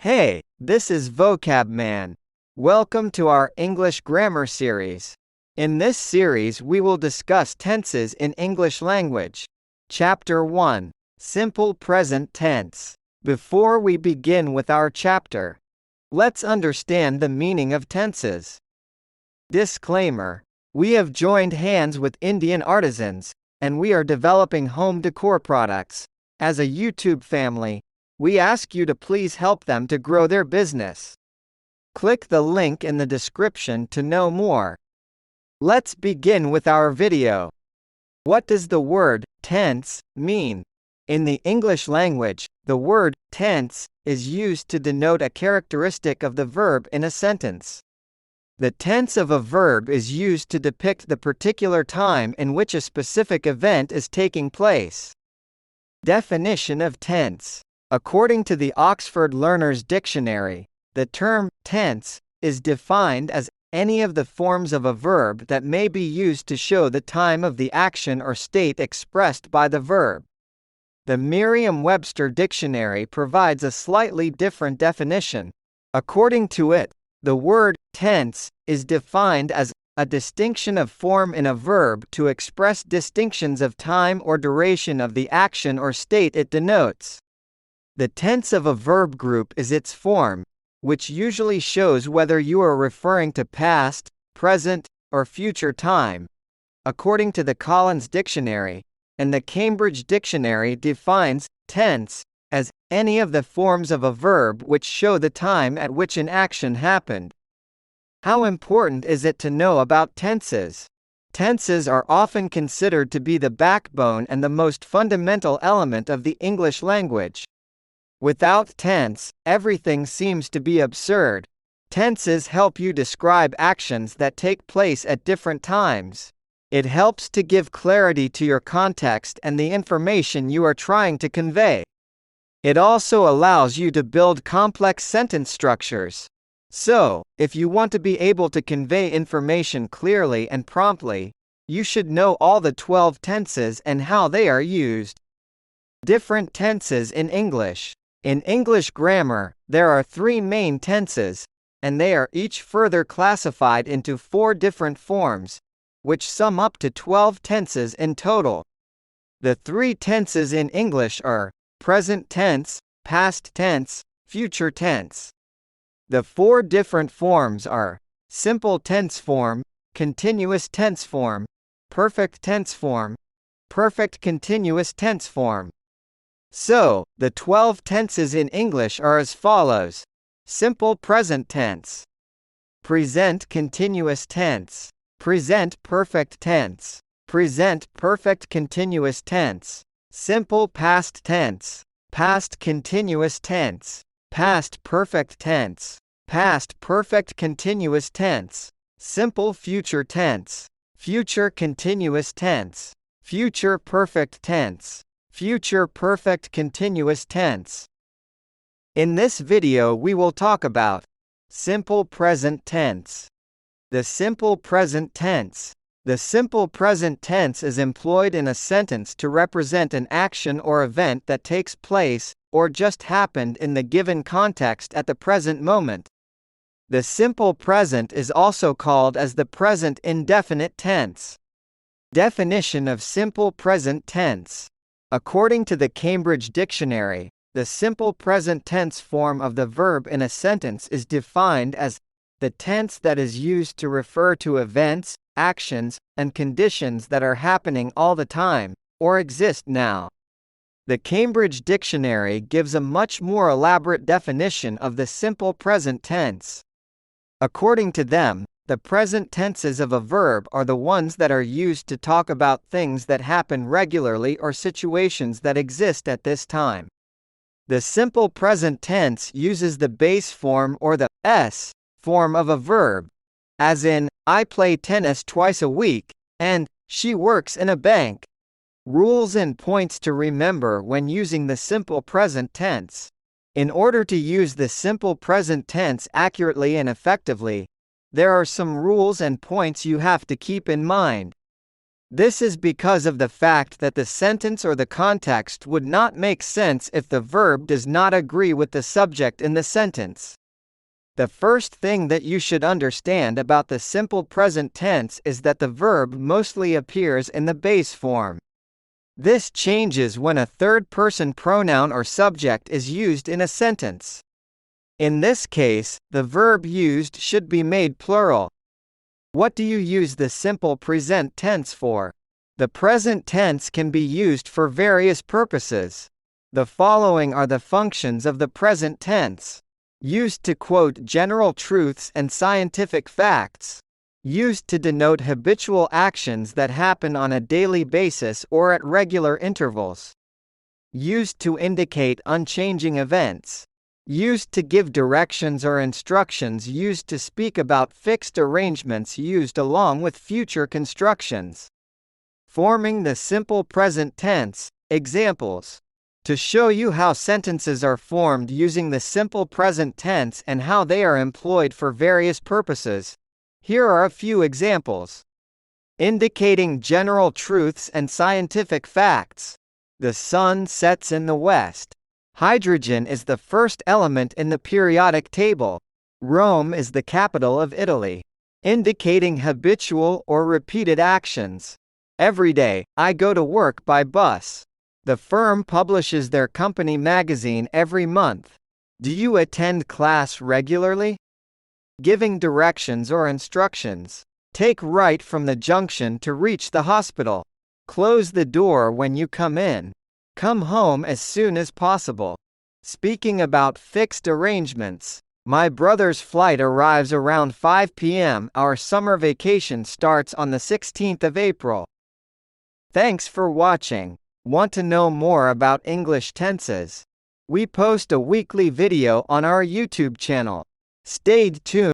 Hey, this is Vocab Man. Welcome to our English grammar series. In this series we will discuss tenses in English language. Chapter 1. Simple Present Tense. Before we begin with our chapter, let's understand the meaning of tenses. Disclaimer. We have joined hands with Indian artisans, and we are developing home decor products. As a YouTube family, we ask you to please help them to grow their business. Click the link in the description to know more. Let's begin with our video. What does the word tense mean? In the English language, the word tense is used to denote a characteristic of the verb in a sentence. The tense of a verb is used to depict the particular time in which a specific event is taking place. Definition of tense. According to the Oxford Learner's Dictionary, the term tense is defined as any of the forms of a verb that may be used to show the time of the action or state expressed by the verb. The Merriam-Webster Dictionary provides a slightly different definition. According to it, the word tense is defined as a distinction of form in a verb to express distinctions of time or duration of the action or state it denotes. The tense of a verb group is its form, which usually shows whether you are referring to past, present, or future time. According to the Collins Dictionary, and the Cambridge Dictionary defines tense as any of the forms of a verb which show the time at which an action happened. How important is it to know about tenses? Tenses are often considered to be the backbone and the most fundamental element of the English language. Without tense, everything seems to be absurd. Tenses help you describe actions that take place at different times. It helps to give clarity to your context and the information you are trying to convey. It also allows you to build complex sentence structures. So, if you want to be able to convey information clearly and promptly, you should know all the 12 tenses and how they are used. Different tenses in English. In English grammar, there are 3 main tenses, and they are each further classified into 4 different forms, which sum up to 12 tenses in total. The 3 tenses in English are present tense, past tense, future tense. The 4 different forms are simple tense form, continuous tense form, perfect tense form, perfect continuous tense form. So, the 12 tenses in English are as follows: simple present tense, present continuous tense, present perfect tense, present perfect continuous tense, simple past tense, past continuous tense, past perfect tense, past perfect continuous tense, simple future tense, future continuous tense, future perfect tense, future perfect continuous tense. In this video we will talk about simple present tense. The simple present tense. The simple present tense is employed in a sentence to represent an action or event that takes place, or just happened in the given context at the present moment. The simple present is also called as the present indefinite tense. Definition of simple present tense. According to the Cambridge Dictionary, the simple present tense form of the verb in a sentence is defined as the tense that is used to refer to events, actions, and conditions that are happening all the time, or exist now. The Cambridge Dictionary gives a much more elaborate definition of the simple present tense. According to them, the present tenses of a verb are the ones that are used to talk about things that happen regularly or situations that exist at this time. The simple present tense uses the base form or the s form of a verb, as in, I play tennis twice a week, and she works in a bank. Rules and points to remember when using the simple present tense. In order to use the simple present tense accurately and effectively, there are some rules and points you have to keep in mind. This is because of the fact that the sentence or the context would not make sense if the verb does not agree with the subject in the sentence. The first thing that you should understand about the simple present tense is that the verb mostly appears in the base form. This changes when a third-person pronoun or subject is used in a sentence. In this case, the verb used should be made plural. What do you use the simple present tense for? The present tense can be used for various purposes. The following are the functions of the present tense. Used to quote general truths and scientific facts. Used to denote habitual actions that happen on a daily basis or at regular intervals. Used to indicate unchanging events. Used to give directions or instructions. Used to speak about fixed arrangements used along with future constructions. Forming the simple present tense. Examples. To show you how sentences are formed using the simple present tense and how they are employed for various purposes, here are a few examples. Indicating general truths and scientific facts. The sun sets in the west. Hydrogen is the first element in the periodic table. Rome is the capital of Italy. Indicating habitual or repeated actions. Every day, I go to work by bus. The firm publishes their company magazine every month. Do you attend class regularly? Giving directions or instructions. Take right from the junction to reach the hospital. Close the door when you come in. Come home as soon as possible. Speaking about fixed arrangements. My brother's flight arrives around 5 p.m. Our summer vacation starts on the 16th of April. Thanks for watching. Want to know more about English tenses? We post a weekly video on our YouTube channel. Stay tuned.